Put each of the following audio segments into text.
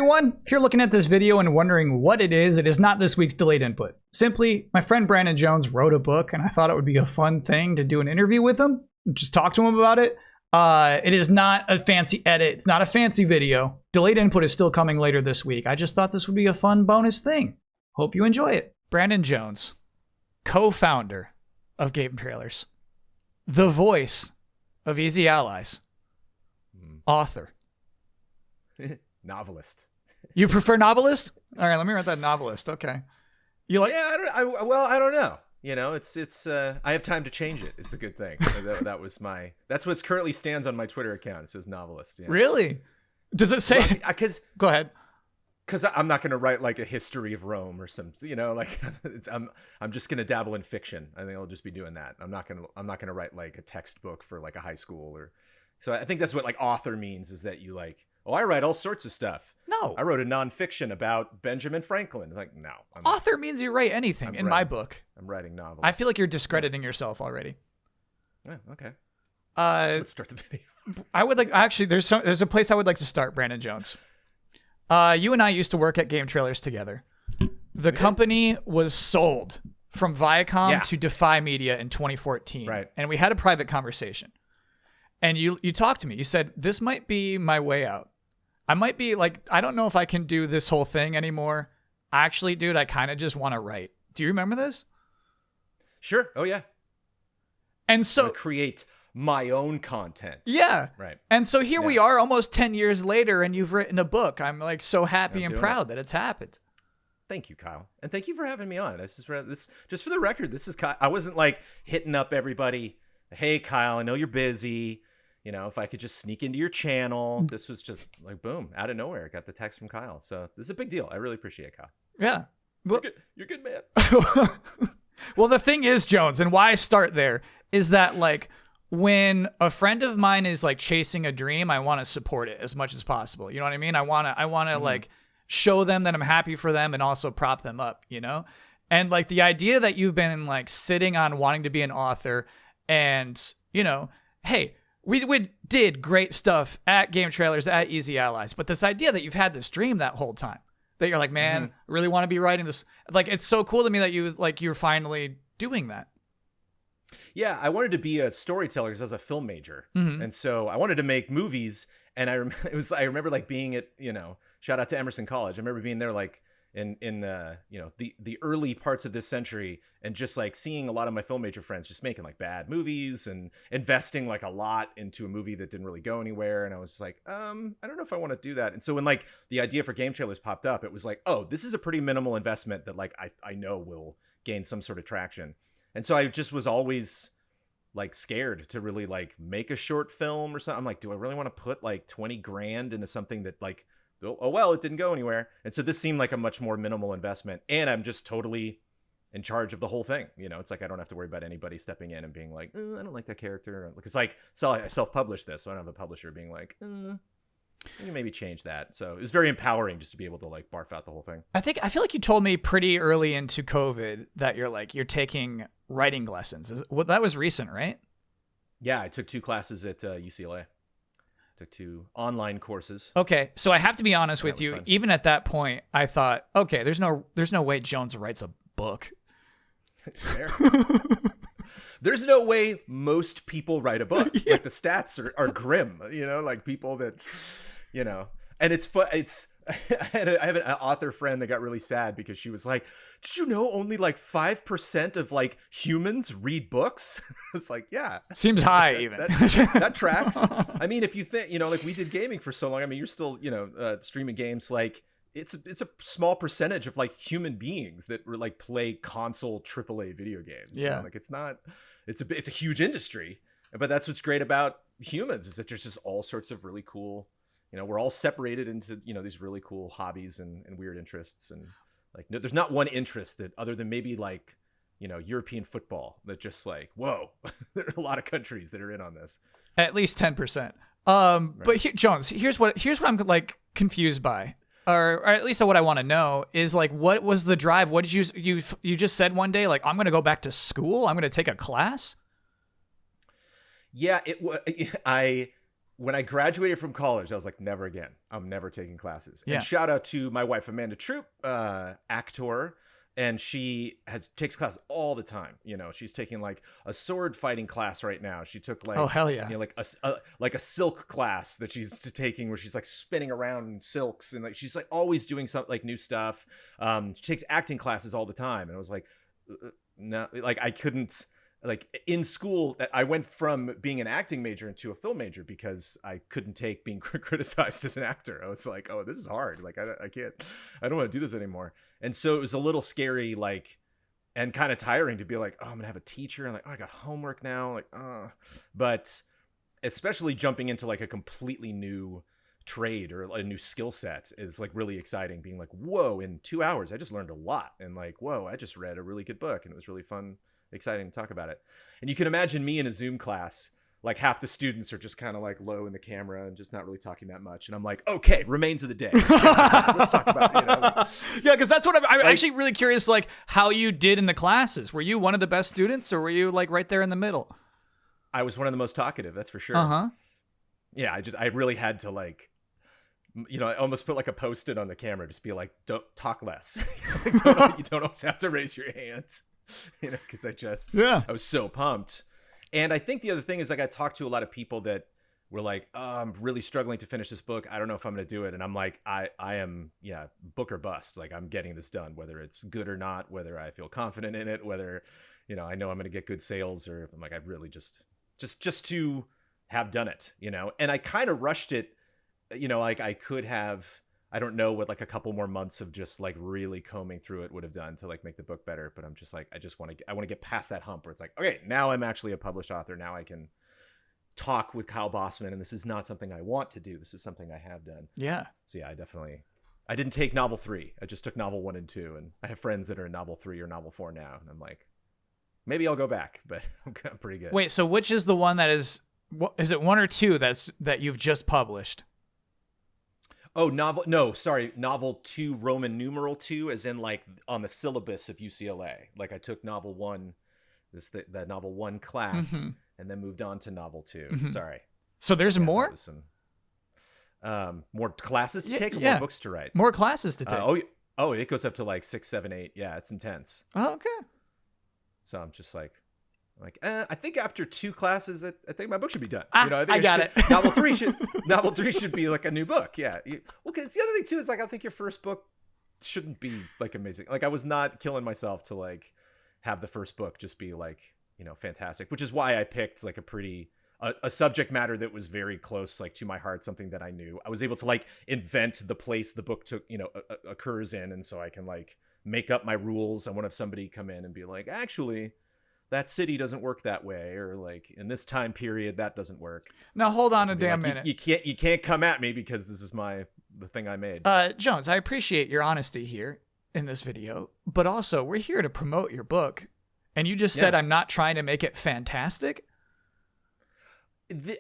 everyone. If you're looking at this video and wondering what it is not this week's delayed input. Simply, my friend Brandon Jones wrote a book, and I thought it would be a fun thing to do an interview with him, just talk to him about it. It is not a fancy edit. It's not a fancy video. Delayed input is still coming later this week. I just thought this would be a fun bonus thing. Hope you enjoy it. Brandon Jones, co-founder of Game Trailers, the voice of Easy Allies, author. Novelist. You prefer novelist? All right, let me write that novelist. Okay. You like? Yeah, I don't know. You know, it's I have time to change it is the good thing. That was that's what currently stands on my Twitter account. It says novelist. Yeah. Really? Does it say? Because go ahead. Because I'm not going to write like a history of Rome or some, like I'm just going to dabble in fiction. I think I'll just be doing that. I'm not going to write like a textbook for like a high school so I think that's what like author means, is that you like, oh, I write all sorts of stuff. No. I wrote a nonfiction about Benjamin Franklin. Like, no. Author means you write anything my book. I'm writing novels. I feel like you're discrediting yourself already. Oh, okay. Let's start the video. I would like, actually, there's a place I would like to start, Brandon Jones. You and I used to work at Game Trailers together. The company was sold from Viacom to Defy Media in 2014. Right. And we had a private conversation. And you talked to me. You said, this might be my way out. I might be like, I don't know if I can do this whole thing anymore. Actually, dude, I kind of just want to write. Do you remember this? Sure. Oh, yeah. And so create my own content. Yeah. Right. And so here we are almost 10 years later, and you've written a book. I'm like so happy and proud that it's happened. Thank you, Kyle. And thank you for having me on. This just for the record, this is Kyle. I wasn't like hitting up everybody. Hey, Kyle, I know you're busy. If I could just sneak into your channel. This was just like, boom, out of nowhere. Got the text from Kyle. So this is a big deal. I really appreciate it, Kyle. Yeah. Well, you're good, man. Well, the thing is, Jones, and why I start there is that like when a friend of mine is like chasing a dream, I want to support it as much as possible. You know what I mean? I want to like show them that I'm happy for them and also prop them up, And like the idea that you've been like sitting on wanting to be an author and, hey, we did great stuff at Game Trailers, at Easy Allies, but this idea that you've had this dream that whole time, that you're like, man, I really want to be writing this. Like, it's so cool to me that you're finally doing that. Yeah, I wanted to be a storyteller because I was a film major. And so I wanted to make movies. And I remember like being at, shout out to Emerson College. I remember being there like in the early parts of this century and just like seeing a lot of my film major friends just making like bad movies and investing like a lot into a movie that didn't really go anywhere. And I was just like, I don't know if I want to do that. And so when like the idea for Game Trailers popped up, it was like, oh, this is a pretty minimal investment that like I know will gain some sort of traction. And so I just was always like scared to really like make a short film or something. I'm like, do I really want to put like 20 grand into something that like, oh, well, it didn't go anywhere. And so this seemed like a much more minimal investment. And I'm just totally in charge of the whole thing. It's like I don't have to worry about anybody stepping in and being like, I don't like that character. Because like, so I self-published this, so I don't have a publisher being like, you maybe change that. So it was very empowering just to be able to like barf out the whole thing. I feel like you told me pretty early into COVID that you're taking writing lessons. Well, that was recent, right? Yeah, I took 2 classes at UCLA. Took 2 online courses. Okay, so I have to be honest with you. Fun. Even at that point, I thought, okay, there's no way Jones writes a book. Fair. There's no way most people write a book. Like the stats are grim. Like people that, and it's fun. I have an author friend that got really sad because she was like, did you know only like 5% of like humans read books? It's like, yeah. Seems high even. That tracks. I mean, if you think, like we did gaming for so long, I mean, you're still, streaming games. Like it's a small percentage of like human beings that like play console AAA video games. Yeah. Like it's a huge industry, but that's what's great about humans is that there's just all sorts of really cool, we're all separated into, these really cool hobbies and weird interests. And like, no, there's not one interest that other than maybe like, European football that just like, whoa, there are a lot of countries that are in on this. At least 10%. Right. But Jones, here's what I'm like confused by, or at least what I want to know is like, what was the drive? What did you just said one day, like, I'm going to go back to school. I'm going to take a class. Yeah, when I graduated from college, I was like, never again. I'm never taking classes. Yeah. And shout out to my wife, Amanda Troop, actor. And she takes classes all the time. You know, she's taking like a sword fighting class right now. She took like, oh hell yeah, you know, like a silk class that she's taking where she's like spinning around in silks and like she's like always doing something like new stuff. She takes acting classes all the time, and I was like, no, like I couldn't. Like in school, I went from being an acting major into a film major because I couldn't take being criticized as an actor. I was like, oh, this is hard. Like I can't, I don't want to do this anymore. And so it was a little scary, like, and kind of tiring to be like, oh, I'm gonna have a teacher. And like, oh, I got homework now. Like, but especially jumping into like a completely new trade or a new skill set is like really exciting. Being like, whoa, in 2 hours, I just learned a lot. And like, whoa, I just read a really good book and it was really fun. Exciting to talk about it. And you can imagine me in a Zoom class, like half the students are just kind of like low in the camera and just not really talking that much. And I'm like, okay, remains of the day. Let's talk about it. You know, like, yeah, because that's what I'm actually really curious, like how you did in the classes. Were you one of the best students, or were you like right there in the middle? I was one of the most talkative, that's for sure. Yeah, I really had to like, you know, I almost put like a post-it on the camera, just be like, don't talk less. You don't always have to raise your hands. You know, because I was so pumped. And I think the other thing is like I talked to a lot of people that were like, oh, I'm really struggling to finish this book. I don't know if I'm going to do it. And I'm like, I am, book or bust. Like I'm getting this done, whether it's good or not, whether I feel confident in it, whether, you know, I know I'm going to get good sales, or I'm like, I really just to have done it, you know. And I kind of rushed it, you know, like I could have, I don't know what like a couple more months of just like really combing through it would have done to like make the book better. But I'm just like, I want to get past that hump where it's like, okay, now I'm actually a published author. Now I can talk with Kyle Bossman, and this is not something I want to do. This is something I have done. Yeah. So yeah, I didn't take novel 3. I just took novel 1 and 2. And I have friends that are in novel 3 or novel 4 now. And I'm like, maybe I'll go back, but I'm pretty good. Wait, so which is the one that is it 1 or 2 that you've just published? Oh, novel 2, Roman numeral 2, as in like on the syllabus of UCLA. Like I took novel 1, that novel 1 class, and then moved on to novel 2. Sorry. So there's more? More classes to take or more books to write? More classes to take. It goes up to like 6, 7, 8. Yeah, it's intense. Oh, okay. So I'm just like, I think after 2 classes, I think my book should be done. You know, I got it. Novel 3 should be like a new book. Yeah. Well, cause the other thing too is like I think your first book shouldn't be like amazing. Like I was not killing myself to like have the first book just be like, you know, fantastic. Which is why I picked like a subject matter that was very close like to my heart, something that I knew. I was able to like invent the place the book occurs in, and so I can like make up my rules. I won't have somebody come in and be like, actually, that city doesn't work that way, or like in this time period that doesn't work. Now hold on a damn minute. You can't come at me because this is the thing I made. Jones, I appreciate your honesty here in this video, but also we're here to promote your book, and you just said I'm not trying to make it fantastic.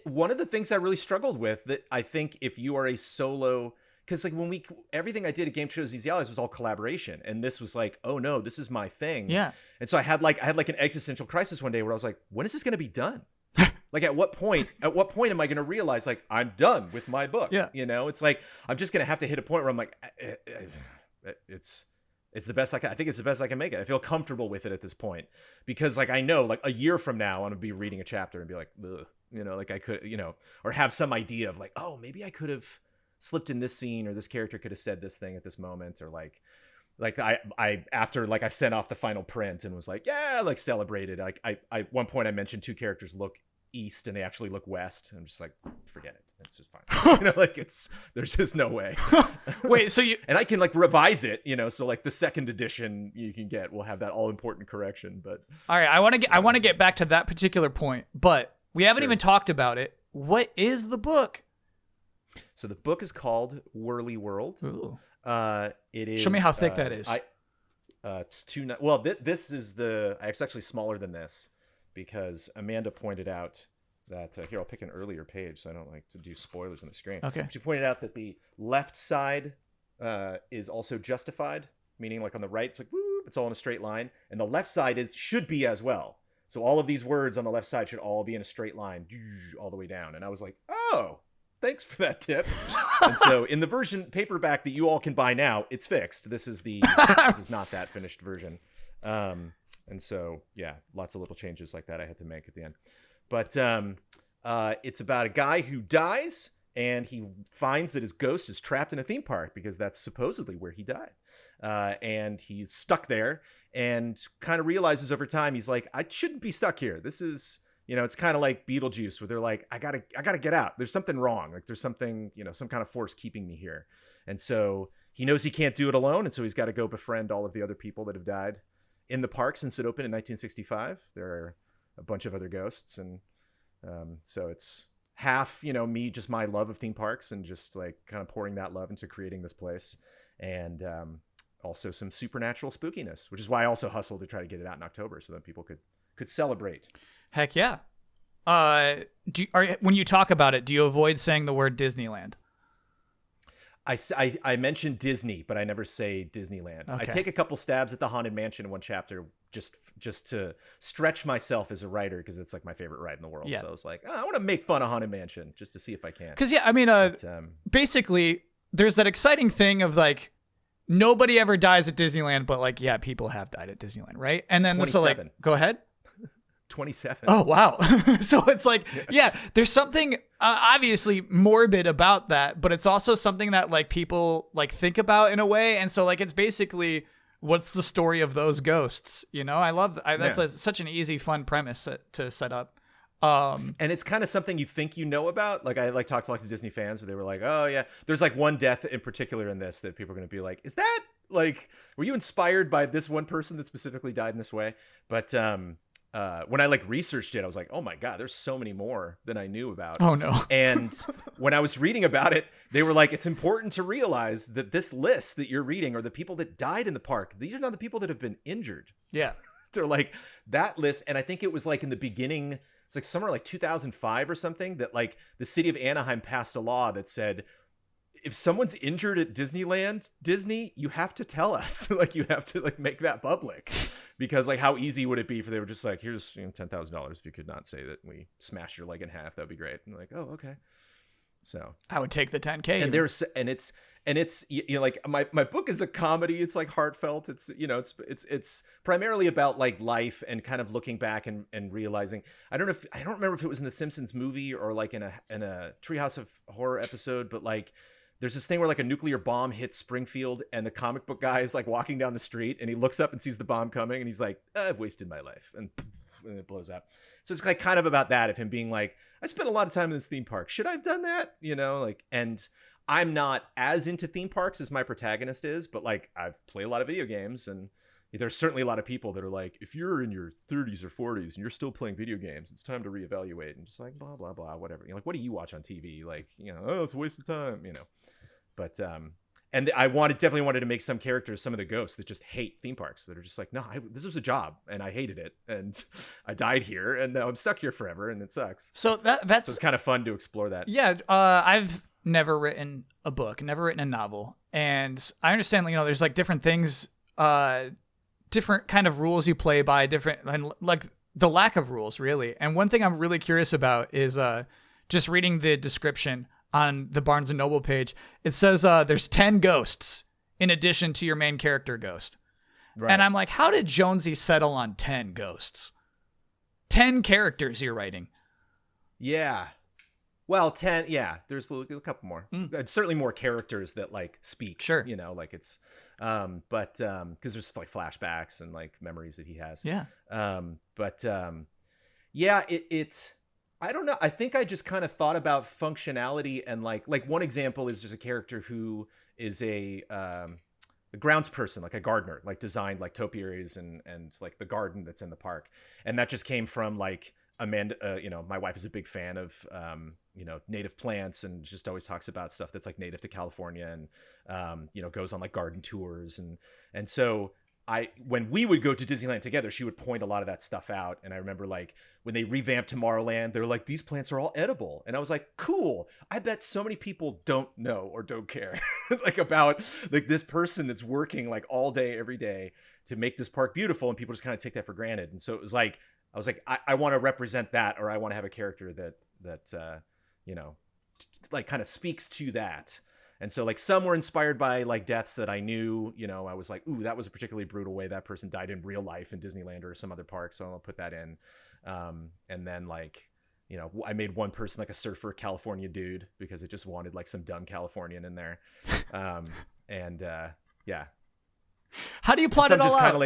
One of the things I really struggled with, that I think if you are a solo, because like everything I did at Game Shows Easy Allies was all collaboration, and this was like, oh no, this is my thing. Yeah. And so I had like an existential crisis one day where I was like, when is this going to be done? Like at what point am I going to realize like I'm done with my book? Yeah. You know, it's like I'm just going to have to hit a point where I'm like, it's the best I think it's the best I can make it. I feel comfortable with it at this point because like I know like a year from now I'm going to be reading a chapter and be like, ugh, you know, like I could, you know, or have some idea of like, oh, maybe I could have slipped in this scene, or this character could have said this thing at this moment, or like I after like I sent off the final print and was like, yeah, like celebrated. Like I one point I mentioned 2 characters look east and they actually look west. I'm just like, forget it. It's just fine. You know, like there's just no way. Wait, so and I can like revise it, you know, so like the second edition you can get will have that all important correction. But all right, I want to get back to that particular point, but we haven't even talked about it. What is the book? So the book is called Whirly World. Ooh. It is. Show me how thick that is. It's 2. Well, this is it's actually smaller than this because Amanda pointed out that here I'll pick an earlier page so I don't like to do spoilers on the screen. Okay. She pointed out that the left side is also justified, meaning like on the right it's like whoop, it's all in a straight line, and the left side should be as well. So all of these words on the left side should all be in a straight line all the way down. And I was like, oh, thanks for that tip. And so in the version paperback that you all can buy now, it's fixed. This is not that finished version. And so, yeah, lots of little changes like that I had to make at the end. But it's about a guy who dies, and he finds that his ghost is trapped in a theme park because that's supposedly where he died. And he's stuck there and kind of realizes over time, he's like, I shouldn't be stuck here. This is, it's kind of like Beetlejuice, where they're like, I gotta get out. There's something wrong. Like there's something, some kind of force keeping me here. And so he knows he can't do it alone. And so he's got to go befriend all of the other people that have died in the park since it opened in 1965. There are a bunch of other ghosts. And so it's half, me, just my love of theme parks and just like kind of pouring that love into creating this place. And also some supernatural spookiness, which is why I also hustled to try to get it out in October so that people could celebrate. Heck yeah. When you talk about it, do you avoid saying the word Disneyland? I mentioned Disney, but I never say Disneyland. Okay. I take a couple stabs at the Haunted Mansion in one chapter just to stretch myself as a writer, because it's like my favorite ride in the world. Yeah. So I was like, I want to make fun of Haunted Mansion just to see if I can. Because, basically, there's that exciting thing of like, nobody ever dies at Disneyland, but like, yeah, people have died at Disneyland, right? And then this will like, go ahead. 27. Oh, wow. So it's like, yeah, there's something obviously morbid about that, but it's also something that like people like think about in a way. And so like, it's basically, what's the story of those ghosts? I love that's such an easy, fun premise to set up. And it's kind of something you think about. Like I talked to like the Disney fans where they were like, oh yeah, there's like one death in particular in this that people are going to be like, is that like, were you inspired by this one person that specifically died in this way? But when I like researched it, I was like, oh my God, there's so many more than I knew about. Oh no. And when I was reading about it, they were like, it's important to realize that this list that you're reading are the people that died in the park. These are not the people that have been injured. Yeah. They're like that list. And I think it was like in the beginning, it's like somewhere like 2005 or something, that like the city of Anaheim passed a law that said, if someone's injured at Disney, you have to tell us. Like you have to like make that public, because like how easy would it be if they were just like, here's $10,000 if you could not say that we smashed your leg in half, that'd be great. And like, oh, okay. So I would take the 10K. And it's like my book is a comedy. It's like heartfelt. It's it's primarily about like life and kind of looking back and realizing. I don't remember if it was in the Simpsons movie or like in a Treehouse of Horror episode, but like there's this thing where like a nuclear bomb hits Springfield and the comic book guy is like walking down the street and he looks up and sees the bomb coming and he's like, I've wasted my life, and it blows up. So it's like kind of about that, of him being like, I spent a lot of time in this theme park. Should I have done that? And I'm not as into theme parks as my protagonist is, but like I've played a lot of video games, and there's certainly a lot of people that are like, if you're in your 30s or 40s and you're still playing video games, it's time to reevaluate, and just like blah blah blah, whatever. Like, what do you watch on TV? Like, oh, it's a waste of time, But and I definitely wanted to make some characters, some of the ghosts that just hate theme parks, that are just like, no, this was a job and I hated it and I died here and now I'm stuck here forever and it sucks. So so it's kind of fun to explore that. Yeah, I've never written a book, never written a novel, and I understand, there's like different things, different kind of rules you play by, different, and like the lack of rules really. And one thing I'm really curious about is just reading the description on the Barnes & Noble page. It says there's 10 ghosts in addition to your main character ghost. Right. And I'm like, how did Jonesy settle on 10 ghosts? 10 characters you're writing. Yeah. Well, 10, yeah, there's a couple more. Certainly more characters that like speak. Sure. Like it's, but because there's like flashbacks and like memories that he has. Yeah. Yeah, it's, I don't know. I think I just kind of thought about functionality, and like one example is just a character who is a grounds person, like a gardener, like designed like topiaries and like the garden that's in the park. And that just came from like Amanda, my wife is a big fan of, native plants, and just always talks about stuff that's like native to California, and, goes on like garden tours. And so when we would go to Disneyland together, she would point a lot of that stuff out. And I remember like when they revamped Tomorrowland, they were like, these plants are all edible. And I was like, cool. I bet so many people don't know or don't care like about like this person that's working like all day, every day to make this park beautiful. And people just kind of take that for granted. And so it was like, I was like, I want to represent that, or I want to have a character that like kind of speaks to that. And so like some were inspired by like deaths that I knew, you know, I was like, ooh, that was a particularly brutal way that person died in real life in Disneyland or some other park. So I'll put that in. And then like, you know, I made one person like a surfer California dude because it just wanted like some dumb Californian in there. Yeah. How do you plot it all just out? Kind of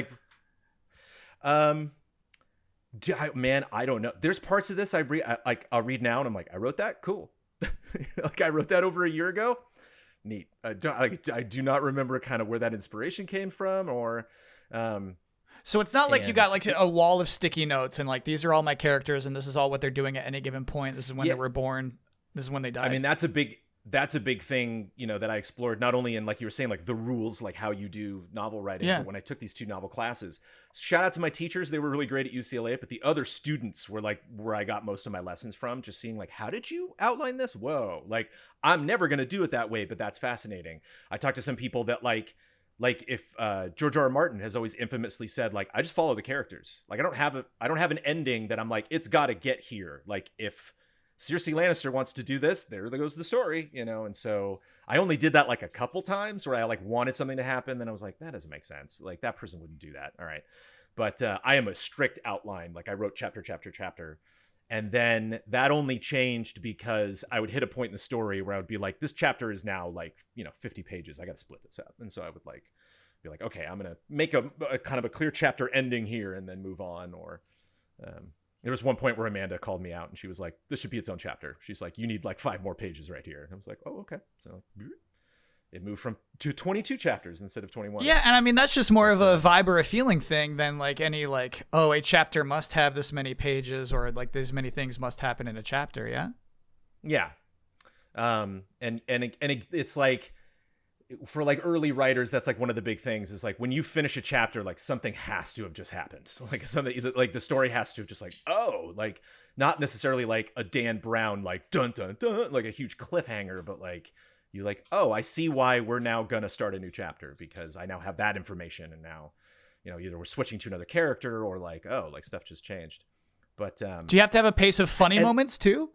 like, man, I don't know. There's parts of this I'll read now and I'm like, I wrote that, cool. Like I wrote that over a year ago. Neat. I do not remember kind of where that inspiration came from, or so it's not like you got like a wall of sticky notes and like these are all my characters and this is all what they're doing at any given point. This is when they were born. This is when they died. I mean, that's a big thing, you know, that I explored not only in, like you were saying, like the rules, like how you do novel writing, but when I took these 2 novel classes. Shout out to my teachers. They were really great at UCLA, but the other students were like where I got most of my lessons from, just seeing like, how did you outline this? Whoa. Like, I'm never going to do it that way, but that's fascinating. I talked to some people that like if George R. R. Martin has always infamously said, like, I just follow the characters. Like, I don't have an ending that I'm like, it's got to get here. Like if Cersei Lannister wants to do this, there goes the story, you know? And so I only did that like a couple times where I like wanted something to happen. Then I was like, that doesn't make sense. Like that person wouldn't do that. All right. But I am a strict outline. Like I wrote chapter. And then that only changed because I would hit a point in the story where I would be like, this chapter is now like, you know, 50 pages. I got to split this up. And so I would like be like, okay, I'm going to make a kind of a clear chapter ending here and then move on. Or, there was one point where Amanda called me out and she was like, this should be its own chapter. She's like, you need like 5 more pages right here. And I was like, oh, okay. So it moved to 22 chapters instead of 21. Yeah. And I mean, that's just more of a vibe or a feeling thing than like any like, oh, a chapter must have this many pages or like this many things must happen in a chapter. Yeah. Yeah. It's like, for like early writers, that's like one of the big things is like when you finish a chapter, like something has to have just happened. Like something like the story has to have just like, oh, like not necessarily like a Dan Brown, like dun, dun, dun, like a huge cliffhanger, but like you like, oh, I see why we're now going to start a new chapter because I now have that information. And now, you know, either we're switching to another character or like, oh, like stuff just changed. But do you have to have a pace of funny moments too?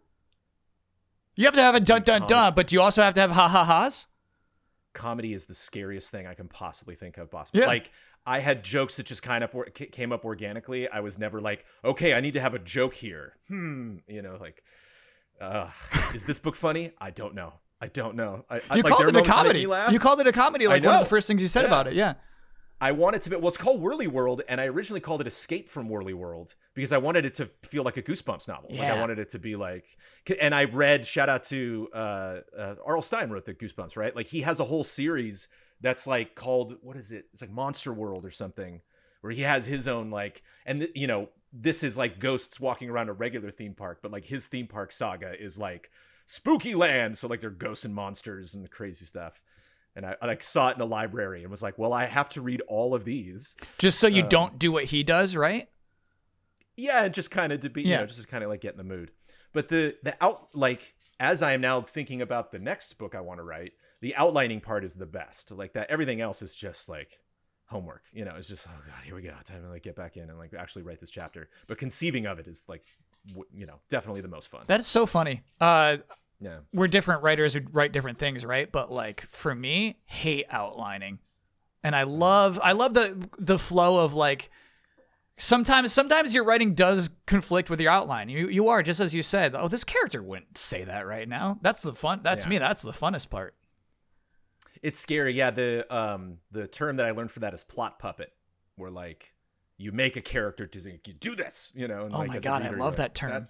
You have to have a dun, dun, dun, but do you also have to have ha-ha-has? Comedy is the scariest thing I can possibly think of. Yeah. Like I had jokes that just kind of came up organically. I was never like, okay, I need to have a joke here. You know, like, is this book funny? I don't know. You called it a comedy. You called it a comedy. Like one of the first things you said about it. Yeah. I wanted to be, well, it's called Whirly World, and I originally called it Escape from Whirly World because I wanted it to feel like a Goosebumps novel. Yeah. Like I wanted it to be like, and I read, shout out to R.L. Stine wrote the Goosebumps, right? Like he has a whole series that's like called, what is it? It's like Monster World or something, where he has his own like, and you know, this is like ghosts walking around a regular theme park, but like his theme park saga is like Spooky Land. So like they're ghosts and monsters and the crazy stuff. And I like saw it in the library and was like, well, I have to read all of these. Just so you don't do what he does, right? Yeah, just kind of to be, you know, just to kind of like get in the mood. But like, as I am now thinking about the next book I want to write, the outlining part is the best. Like that, everything else is just like homework, you know, it's just, oh God, here we go. Time to like get back in and like actually write this chapter. But conceiving of it is like, you know, definitely the most fun. That is so funny. Yeah. We're different writers who write different things, right? But like for me, hate outlining. And I love the flow of like sometimes your writing does conflict with your outline. You are, just as you said, oh, this character wouldn't say that right now. That's the fun. That's me. That's the funnest part. It's scary. Yeah, the term that I learned for that is plot puppet, where like you make a character to think, you do this, you know, and oh like, my God, I love that term.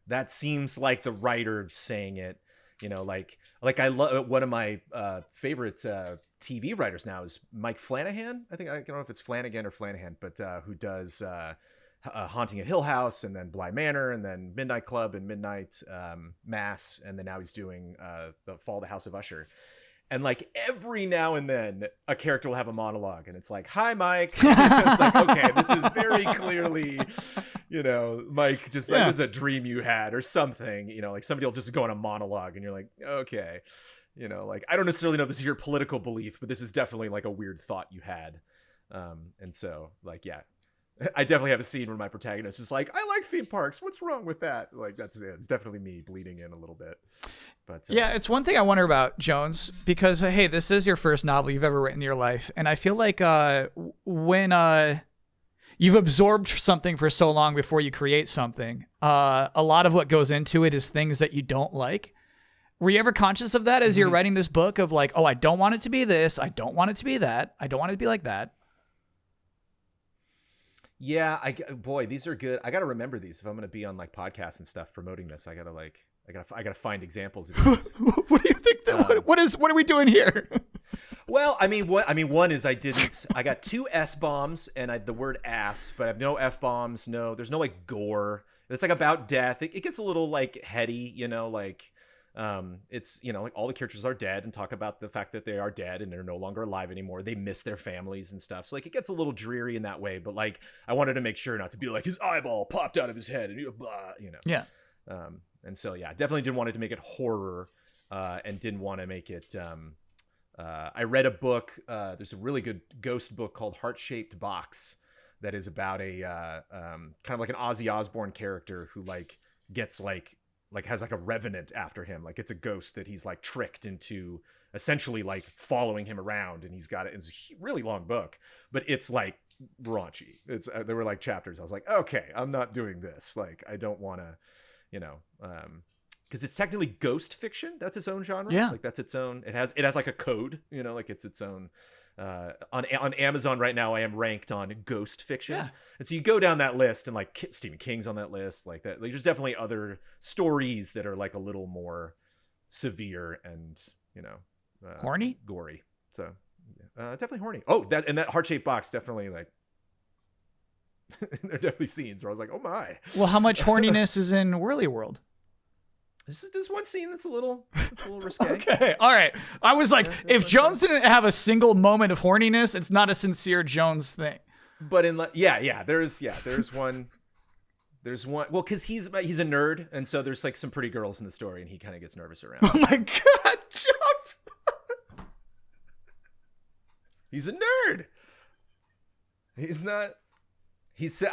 That seems like the writer saying it, you know, like I love one of my favorite TV writers now is Mike Flanagan. I don't know if it's Flanagan or Flanagan, but who does Haunting a Hill House and then Bly Manor and then Midnight Club and Midnight Mass. And then now he's doing the Fall of the House of Usher. And like every now and then a character will have a monologue and it's like, hi, Mike. It's like, okay, this is very clearly, you know, Mike, just like, this is a dream you had or something, you know, like somebody will just go on a monologue and you're like, okay, you know, like, I don't necessarily know if this is your political belief, but this is definitely like a weird thought you had. And so like, yeah, I definitely have a scene where my protagonist is like, I like theme parks. What's wrong with that? Like, that's it. It's definitely me bleeding in a little bit. But Yeah, it's one thing I wonder about, Jones, because, hey, this is your first novel you've ever written in your life. And I feel like when you've absorbed something for so long before you create something, a lot of what goes into it is things that you don't like. Were you ever conscious of that as you're writing this book of like, oh, I don't want it to be this. I don't want it to be that. I don't want it to be like that. Yeah, boy, these are good. I got to remember these if I'm going to be on like podcasts and stuff promoting this. I got to find examples of these. What do you think that what are we doing here? Well, one is I got 2 S bombs and the word ass, but I have no F bombs. No, there's no like gore. It's like about death. It gets a little like heady, like it's, like all the characters are dead and talk about the fact that they are dead and they're no longer alive anymore. They miss their families and stuff. So like it gets a little dreary in that way, but like I wanted to make sure not to be like his eyeball popped out of his head and blah, Yeah. And so yeah, definitely didn't want it to make it horror, and didn't want to make it I read a book, there's a really good ghost book called Heart-Shaped Box that is about a kind of like an Ozzy Osbourne character who like gets like has like a revenant after him. Like it's a ghost that he's like tricked into essentially like following him around, and he's got it. It's a really long book, but it's like raunchy. There were like chapters. I was like, okay, I'm not doing this. Like, I don't want to, because it's technically ghost fiction. That's its own genre. Yeah. Like that's its own, it has like a code, like it's its own, on Amazon right now, I am ranked on ghost fiction. Yeah. And so you go down that list and like Stephen King's on that list, like that. Like, there's definitely other stories that are like a little more severe and, horny, gory. So definitely horny. Oh, that Heart-Shaped Box, definitely like, there are definitely scenes where I was like, oh my. Well, how much horniness is in Whirly World? There's one scene that's a little risque. Okay, all right. I was like, if Jones didn't have a single moment of horniness, it's not a sincere Jones thing. But there's one. Well, because he's a nerd, and so there's like some pretty girls in the story, and he kind of gets nervous around. Oh my God, Jones! He's a nerd. He's not. He said,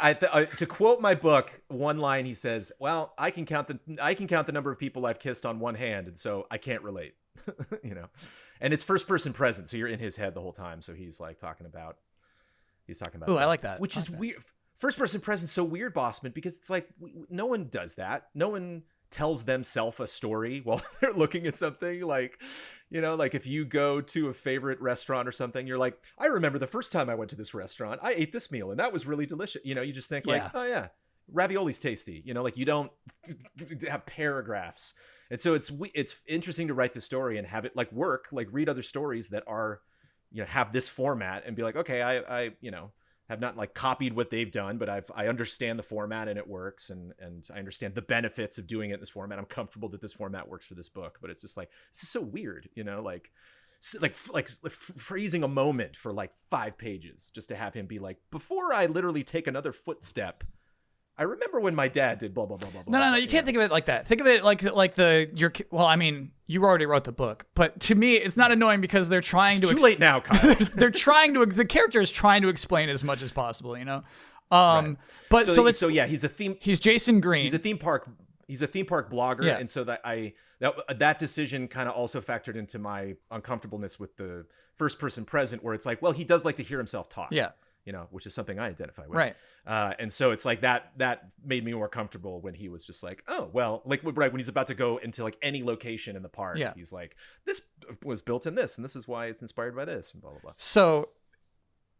to quote my book, one line he says, "Well, I can count the number of people I've kissed on one hand, and so I can't relate." And it's first person present, so you're in his head the whole time. So he's like talking about. Ooh, stuff, I like that. Which is weird. First person present, so weird, Bossman, because it's like no one does that. No one tells themselves a story while they're looking at something. Like, like if you go to a favorite restaurant or something, you're like, I remember the first time I went to this restaurant, I ate this meal and that was really delicious. You just think like, oh yeah, ravioli's tasty. Like you don't have paragraphs. And so it's interesting to write the story and have it like work, like read other stories that are, have this format and be like, okay, I have not like copied what they've done, but I understand the format and it works. And I understand the benefits of doing it in this format. I'm comfortable that this format works for this book, but it's just like, this is so weird, like freezing a moment for like 5 pages just to have him be like, before I literally take another footstep, I remember when my dad did blah, blah, blah, blah, blah. No. You can't think of it like that. Think of it like well, I mean, you already wrote the book, but to me, it's not annoying because they're trying it's too late now, Kyle. the character is trying to explain as much as possible, Right. But he's Jason Green. He's a theme park blogger. Yeah. And so that decision kind of also factored into my uncomfortableness with the first person present, where it's like, well, he does like to hear himself talk. Yeah. Which is something I identify with. Right. And so it's like that made me more comfortable when he was just like, oh, well, like right when he's about to go into like any location in the park, he's like, this was built in this, and this is why it's inspired by this, and blah, blah, blah. So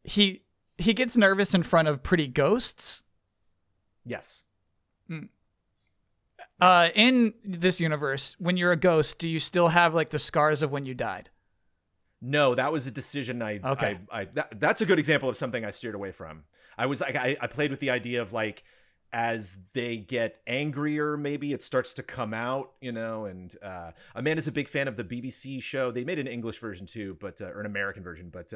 he gets nervous in front of pretty ghosts. Yes. In this universe, when you're a ghost, do you still have like the scars of when you died? No, that was a decision that's a good example of something I steered away from. I was like, I played with the idea of like, as they get angrier, maybe it starts to come out, and Amanda's a big fan of the BBC show. They made an English version too, but or an American version, but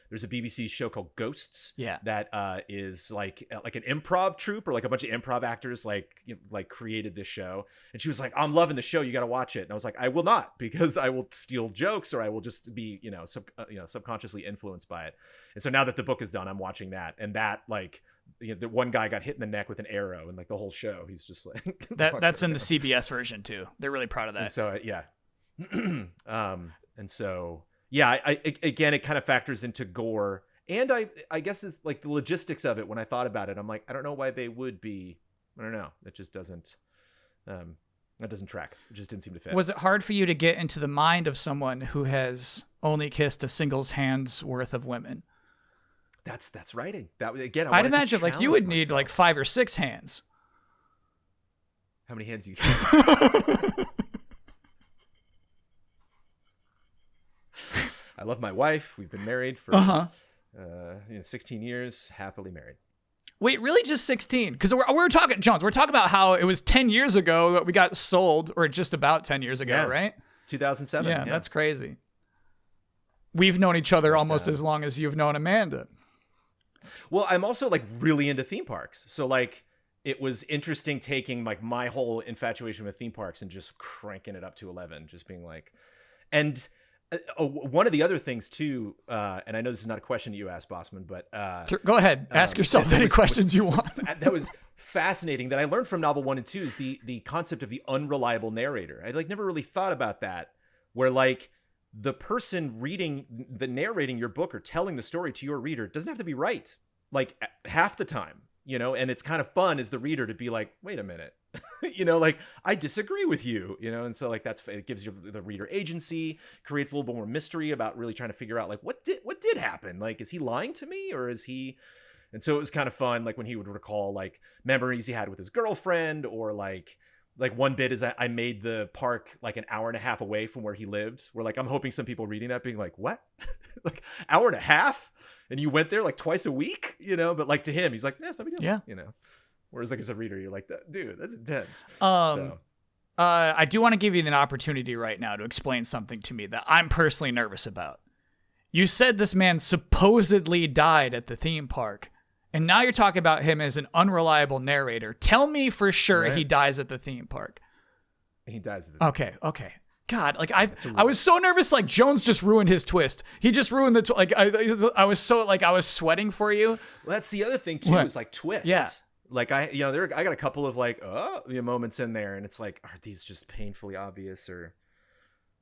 there's a BBC show called Ghosts. Yeah. That is like an improv troupe, or like a bunch of improv actors like created this show. And she was like, I'm loving the show, you got to watch it. And I was like, I will not, because I will steal jokes, or I will just be subconsciously influenced by it. And so now that the book is done, I'm watching that, and that like the one guy got hit in the neck with an arrow, and like the whole show, he's just like that's in the CBS version too. They're really proud of that. And so yeah, and so yeah, I again, it kind of factors into gore, and I guess is like the logistics of it. When I thought about it, I'm like, I don't know why they would be. I don't know. It just doesn't. That doesn't track. It just didn't seem to fit. Was it hard for you to get into the mind of someone who has only kissed a single's hand's worth of women? That's writing. That again, I'd imagine like you would need like 5 or 6 hands. How many hands you got? I love my wife. We've been married for 16 years, happily married. Wait, really just 16? Because we're talking, Jones, we're talking about how it was 10 years ago that we got sold, or just about 10 years ago, right? 2007. Yeah, that's crazy. We've known each other almost as long as you've known Amanda. Well, I'm also like really into theme parks. So like it was interesting taking like my whole infatuation with theme parks and just cranking it up to 11, just being like, and one of the other things too, and I know this is not a question you asked, Bossman, but go ahead, ask yourself any questions you want. That was fascinating that I learned from novel 1 and 2 is the concept of the unreliable narrator. I like never really thought about that, where like the person narrating your book or telling the story to your reader doesn't have to be right, like half the time, and it's kind of fun as the reader to be like, wait a minute, like I disagree with you, and so like it gives you the reader agency, creates a little bit more mystery about really trying to figure out like what did happen, like is he lying to me or is he. And so it was kind of fun, like when he would recall like memories he had with his girlfriend, or like one bit is I made the park like an hour and a half away from where he lived, where like I'm hoping some people reading that being like, what? Like hour and a half? And you went there like twice a week, but like to him, he's like, yeah, it's no big deal. Yeah. Whereas like as a reader, you're like, dude, that's intense. I do want to give you an opportunity right now to explain something to me that I'm personally nervous about. You said this man supposedly died at the theme park, and now you're talking about him as an unreliable narrator. Tell me for sure he dies at the theme park. He dies at the theme park. Okay. God, like I was so nervous. Like Jones just ruined his twist. He just ruined the I was so like I was sweating for you. Well, that's the other thing too. Is like twists. Yeah. Like I got a couple of like moments in there, and it's like, are these just painfully obvious, or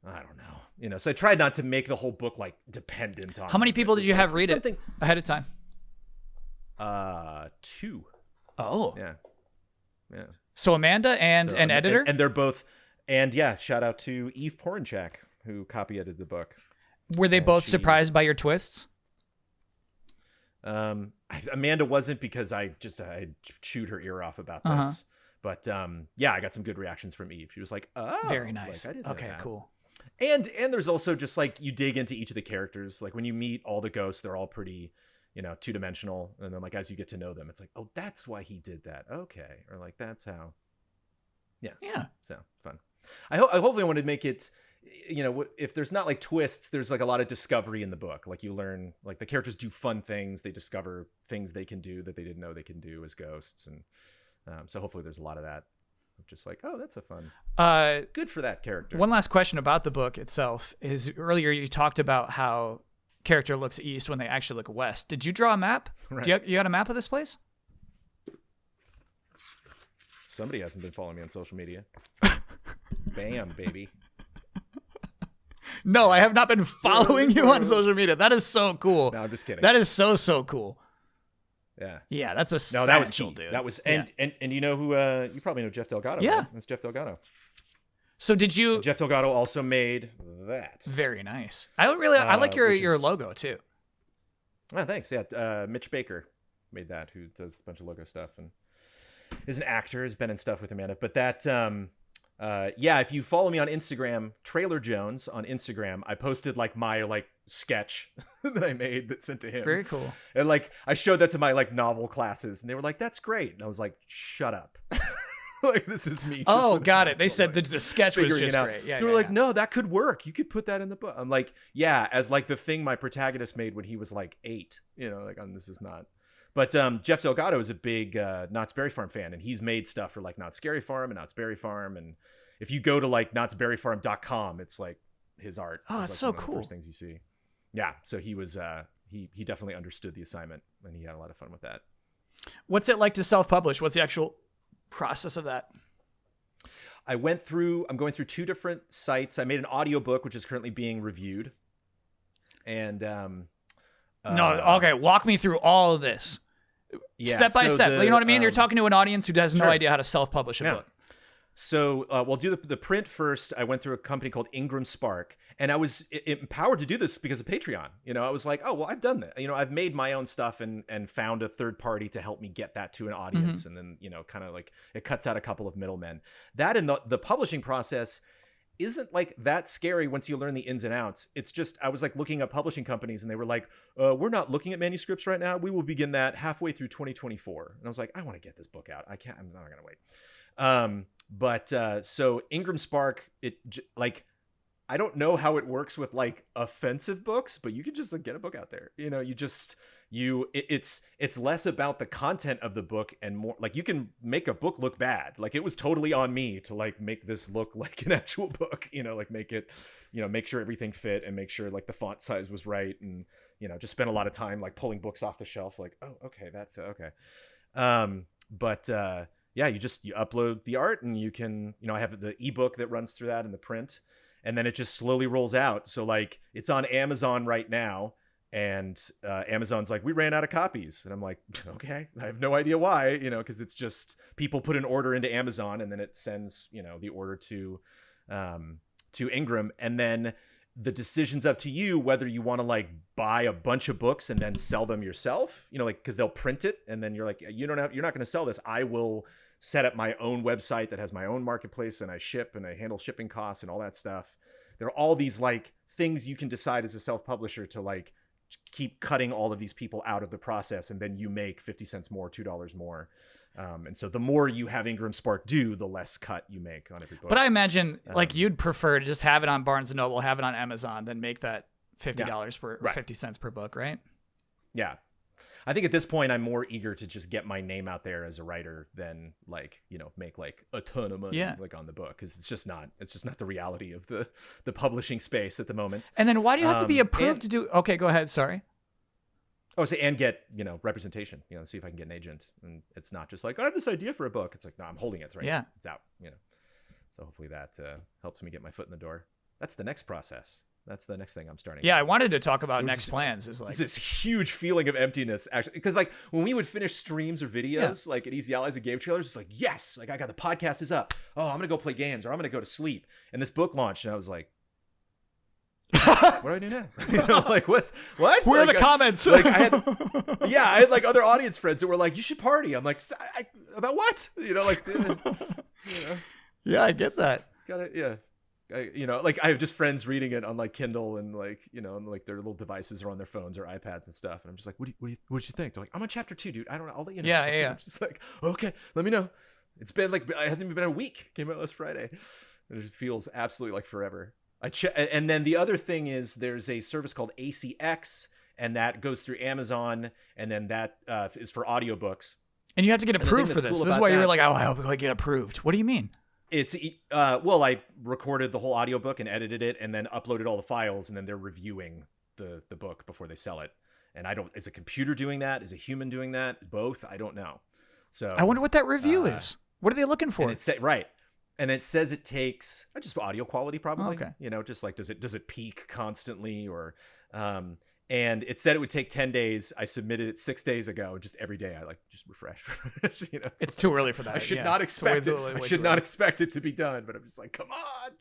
I don't know. So I tried not to make the whole book like dependent on. How many people did you have read it ahead of time? 2. Oh. Yeah. So Amanda and an editor, and they're both. And yeah, shout out to Eve Porinchak, who copy edited the book. Were they both surprised by your twists? Amanda wasn't, because I chewed her ear off about this. But yeah, I got some good reactions from Eve. She was like, "Oh, very nice. Like, I didn't know that." Cool. And there's also just like you dig into each of the characters. Like when you meet all the ghosts, they're all pretty, 2-dimensional. And then like as you get to know them, it's like, oh, that's why he did that. Okay, or like that's how. Yeah. So fun. I hopefully want to make it, if there's not like twists, there's like a lot of discovery in the book. Like you learn, like the characters do fun things. They discover things they can do that they didn't know they can do as ghosts. And so hopefully there's a lot of that. Just like, oh, that's a fun, good for that character. One last question about the book itself is earlier you talked about how character looks east when they actually look west. Did you draw a map? Right. You got a map of this place? Somebody hasn't been following me on social media. Bam, baby. No, I have not been following you on social media. That is so cool. No, I'm just kidding. That is so cool. Yeah. Yeah, that's a no, that was key. Dude. That was and you know who you probably know Jeff Delgado. Yeah, right? That's Jeff Delgado. So did you? Jeff Delgado also made that. Very nice. I like your logo too. Oh, thanks. Yeah, Mitch Baker made that, who does a bunch of logo stuff and is an actor, has been in stuff with Amanda. But that if you follow me on Instagram, Trailer Jones on Instagram, I posted like my like sketch that I made that sent to him. Very cool. And like I showed that to my like novel classes, and they were like, "That's great." And I was like, "Shut up." Like this is me. Oh, got it. They said the sketch was just great. Yeah, they were like, "No, that could work. You could put that in the book." I'm like, "Yeah," as like the thing my protagonist made when he was like 8. Like this is not. But Jeff Delgado is a big Knott's Berry Farm fan, and he's made stuff for like Knott's Scary Farm and Knott's Berry Farm. And if you go to like knottsberryfarm.com, it's like his art. Oh, that's like so one of cool. the first things you see. Yeah, so he was he definitely understood the assignment, and he had a lot of fun with that. What's it like to self-publish? What's the actual process of that? I'm going through 2 different sites. I made an audiobook, which is currently being reviewed. And No, okay, walk me through all of this. Step by step. You know what I mean? You're talking to an audience who has no idea how to self-publish a book. So we'll do the print first. I went through a company called Ingram Spark, and I was empowered to do this because of Patreon. I was like, oh, well, I've done that. I've made my own stuff and found a third party to help me get that to an audience. And then, kind of like it cuts out a couple of middlemen. That and the publishing process isn't like that scary once you learn the ins and outs. It's just, I was like looking up publishing companies and they were like, we're not looking at manuscripts right now. We will begin that halfway through 2024. And I was like, I want to get this book out. I'm not going to wait. But so Ingram Spark, I don't know how it works with like offensive books, but you can just like, get a book out there. It's less about the content of the book and more like you can make a book look bad. Like it was totally on me to like make this look like an actual book, like make it, make sure everything fit and make sure like the font size was right. And, just spend a lot of time like pulling books off the shelf. Like, oh, okay, okay. Yeah, you upload the art and you can, I have the ebook that runs through that and the print, and then it just slowly rolls out. So like it's on Amazon right now, and Amazon's like, we ran out of copies. And I'm like, okay, I have no idea why, because it's just people put an order into Amazon and then it sends, the order to Ingram. And then the decision's up to you whether you want to like buy a bunch of books and then sell them yourself, like, because they'll print it. And then you're like, you're not going to sell this. I will set up my own website that has my own marketplace and I ship and I handle shipping costs and all that stuff. There are all these like things you can decide as a self-publisher to like keep cutting all of these people out of the process. And then you make 50 cents more, $2 more. And so the more you have Ingram Spark do, the less cut you make on every book. But I imagine like you'd prefer to just have it on Barnes & Noble, have it on Amazon, then make that $50 per 50 cents per book, right? Yeah. I think at this point I'm more eager to just get my name out there as a writer than like, make like a ton of money like on the book, because it's just not the reality of the publishing space at the moment. And then why do you have to be approved to do? Okay, go ahead. Sorry. And get, representation, see if I can get an agent. And it's not just like, I have this idea for a book. It's like, no, I'm holding it right now. It's out, So hopefully that helps me get my foot in the door. That's the next process. That's the next thing I'm starting. Yeah, I wanted to talk about next plans. Is like this huge feeling of emptiness, actually, because like when we would finish streams or videos, like at Easy Allies and Game Trailers, it's like, yes, like I got the podcast is up. Oh, I'm gonna go play games or I'm gonna go to sleep. And this book launched, and I was like, what do I do now? Like what? Where are the comments? Like I had like other audience friends that were like, you should party. I'm like, about what? Yeah, I get that. Got it. Yeah. Like I have just friends reading it on like Kindle and like, and like their little devices are on their phones or iPads and stuff. And I'm just like, what did you think? They're like, I'm on chapter 2, dude. I don't know. I'll let you know. Yeah. I'm just like, okay, let me know. It's been like, it hasn't even been a week. Came out last Friday. And it feels absolutely like forever. And then the other thing is there's a service called ACX, and that goes through Amazon. And then that is for audiobooks. And you have to get approved for this. This is why you're like, oh, I hope I get approved. What do you mean? It's I recorded the whole audiobook and edited it and then uploaded all the files, and then they're reviewing the book before they sell it. And is a computer doing that? Is a human doing that? Both? I don't know. So I wonder what that review is. What are they looking for? Right. And it says it takes just audio quality, probably. Oh, okay. Just like does it peak constantly or and it said it would take 10 days. I submitted it 6 days ago. Just every day I just refresh. It's too early for that. I should not expect it. I should not expect it to be done, but I'm just like, come on.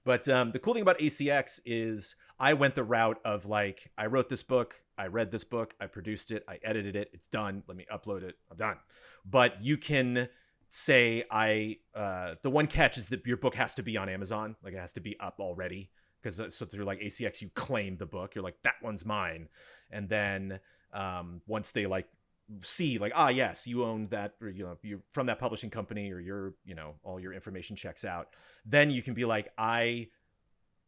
But the cool thing about ACX is I went the route of like, I wrote this book, I read this book, I produced it, I edited it, it's done. Let me upload it. I'm done. But you can say the one catch is that your book has to be on Amazon. Like it has to be up already. Because so through like ACX, you claim the book. You're like, that one's mine. And then once they like see like, yes, you own that, or you're from that publishing company, or you're, all your information checks out. Then you can be like, I'm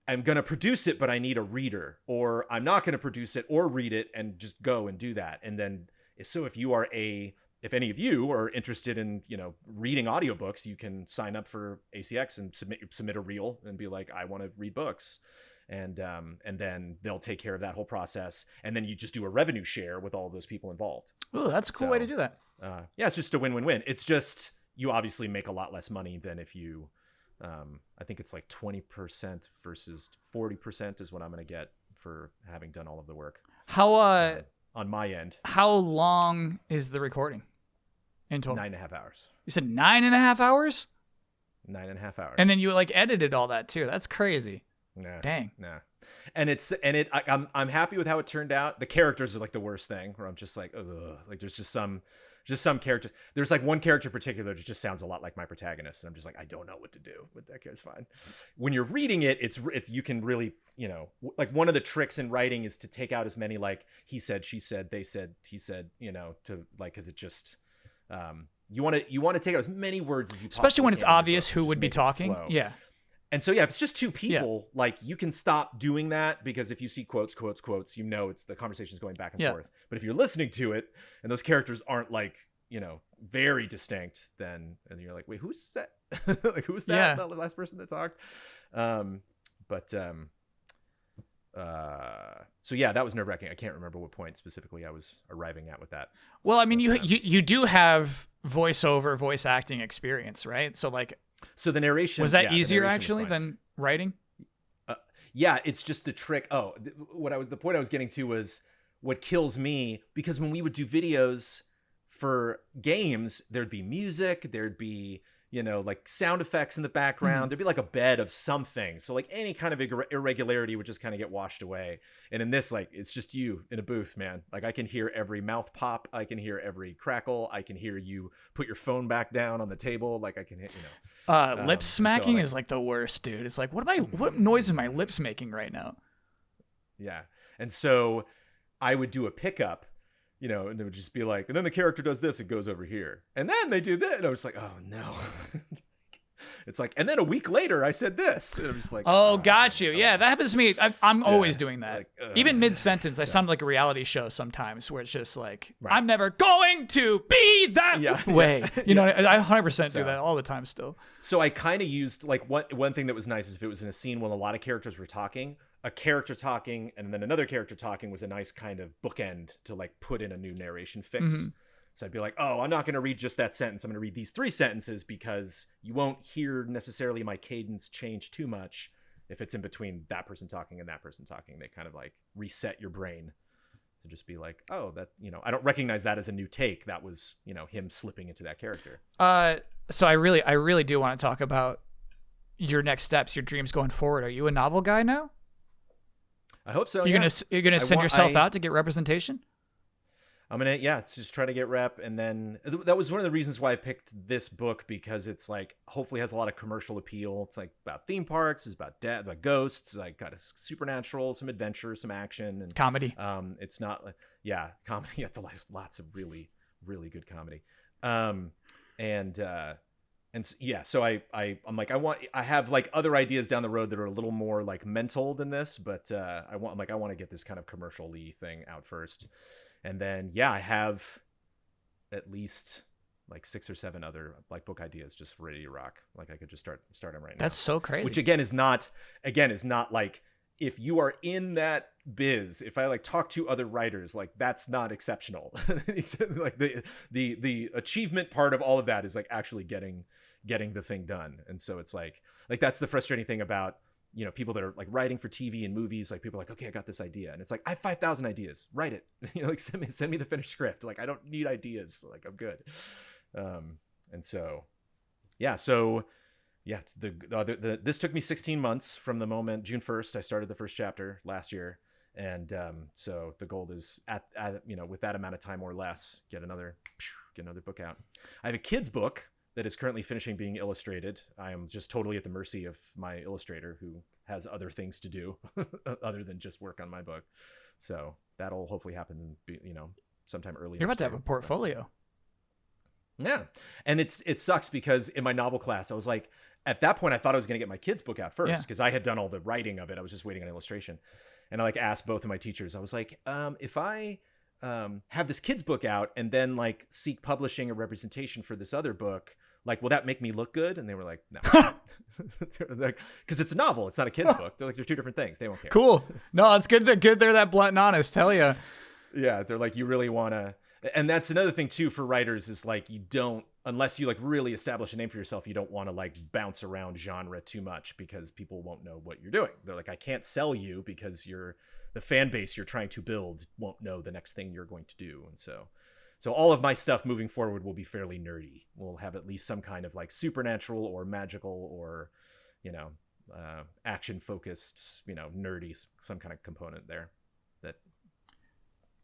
going to produce it, but I need a reader, or I'm not going to produce it or read it and just go and do that. And then so if any of you are interested in, reading audiobooks, you can sign up for ACX and submit a reel and be like, I want to read books. And then they'll take care of that whole process. And then you just do a revenue share with all those people involved. Oh, that's a cool way to do that. yeah, it's just a win-win-win. It's just you obviously make a lot less money than if you I think it's like 20% versus 40% is what I'm going to get for having done all of the work. How on my end. How long is the recording in total? 9.5 hours. You said 9.5 hours? 9.5 hours. And then you like edited all that too. That's crazy. Nah, dang. Nah. And I'm happy with how it turned out. The characters are like the worst thing, where I'm just like, ugh. Like there's just some character. There's like one character in particular that just sounds a lot like my protagonist, and I'm just like, I don't know what to do, but that character's fine. When you're reading it, it's you can really, you know, like one of the tricks in writing is to take out as many like he said, she said, they said, he said, you know, to like, because it just you want to take out as many words as you possibly especially when it's can obvious who would be talking. Yeah. And so, yeah, if it's just two people, like you can stop doing that, because if you see quotes, you know, it's the conversation's going back and forth. But if you're listening to it and those characters aren't like, you know, very distinct, then and you're like, wait, who's that? Like, who's that? That last person that talked. So yeah, that was nerve wracking. I can't remember what point specifically I was arriving at with that. Well, I mean, you do have voiceover, voice acting experience, right? So like. So the narration was that easier actually than writing? Yeah, it's just the trick. Oh, the point I was getting to was what kills me, because when we would do videos for games, there'd be music, there'd be, you know, like sound effects in the background, there'd be like a bed of something. So like any kind of irregularity would just kind of get washed away. And in this, like, it's just you in a booth, man. Like I can hear every mouth pop, I can hear every crackle, I can hear you put your phone back down on the table, like I can hit, you know. Lip smacking is like the worst, dude. It's like, what noise is my lips making right now? Yeah. And so I would do a pickup, you know, and it would just be like, and then the character does this, it goes over here. And then they do that. And I was like, oh no. It's like, and then a week later I said this. And I'm just like, oh, got you. Yeah, that happens to me. I'm always doing that. Like, even mid-sentence, I sound like a reality show sometimes where it's just like, I'm never going to be that way. You know, I 100% do that all the time still. So I kind of used, like, one thing that was nice is if it was in a scene when a lot of characters were talking, a character talking and then another character talking was a nice kind of bookend to like put in a new narration fix. Mm-hmm. So I'd be like, oh, I'm not going to read just that sentence. I'm going to read these 3 sentences because you won't hear necessarily my cadence change too much if it's in between that person talking and that person talking. They kind of like reset your brain to just be like, oh, that, you know, I don't recognize that as a new take. That was, you know, him slipping into that character. So I really do want to talk about your next steps, your dreams going forward. Are you a novel guy now? I hope so. You're gonna send yourself out to get representation? I'm gonna, it's just try to get rep. And then that was one of the reasons why I picked this book, because it's like hopefully has a lot of commercial appeal. It's like about theme parks, it's about about ghosts, like got a supernatural, some adventure, some action, and comedy. It's not like comedy. Yeah, lots of really, really good comedy. So I'm like, I have like other ideas down the road that are a little more like mental than this, but I want to get this kind of commercial-y thing out first. And then, I have at least like 6 or 7 other like book ideas just ready to rock. Like I could just start them right now. That's so crazy. Which is not like, if you are in that biz, if I like talk to other writers, like that's not exceptional. It's like the achievement part of all of that is like actually getting the thing done. And so it's like that's the frustrating thing about, you know, people that are like writing for TV and movies. Like people are like, okay, I got this idea, and it's like, I have 5,000 ideas, write it. You know, like send me the finished script. Like I don't need ideas, like I'm good. And so this took me 16 months from the moment June 1st I started the first chapter last year. And so the goal is at you know, with that amount of time or less, get another book out. I have a kid's book that is currently finishing being illustrated. I am just totally at the mercy of my illustrator, who has other things to do other than just work on my book. So that'll hopefully happen, you know, sometime early. You're about to have a portfolio. Yeah. And it sucks because in my novel class, I was like, at that point, I thought I was going to get my kid's book out first because I had done all the writing of it. I was just waiting on illustration. And I like asked both of my teachers, I was like, if I have this kid's book out and then like seek publishing or representation for this other book, like, will that make me look good? And they were like, no. Like, because it's a novel, it's not a kid's book. They're like, they're 2 different things. They won't care. Cool. No, it's good. They're that blunt and honest. Hell yeah. Yeah, they're like, you really want to. And that's another thing too for writers is like you don't, unless you like really establish a name for yourself, you don't want to like bounce around genre too much because people won't know what you're doing. They're like, I can't sell you because the fan base you're trying to build won't know the next thing you're going to do. And so all of my stuff moving forward will be fairly nerdy. We'll have at least some kind of like supernatural or magical or, action focused, nerdy, some kind of component there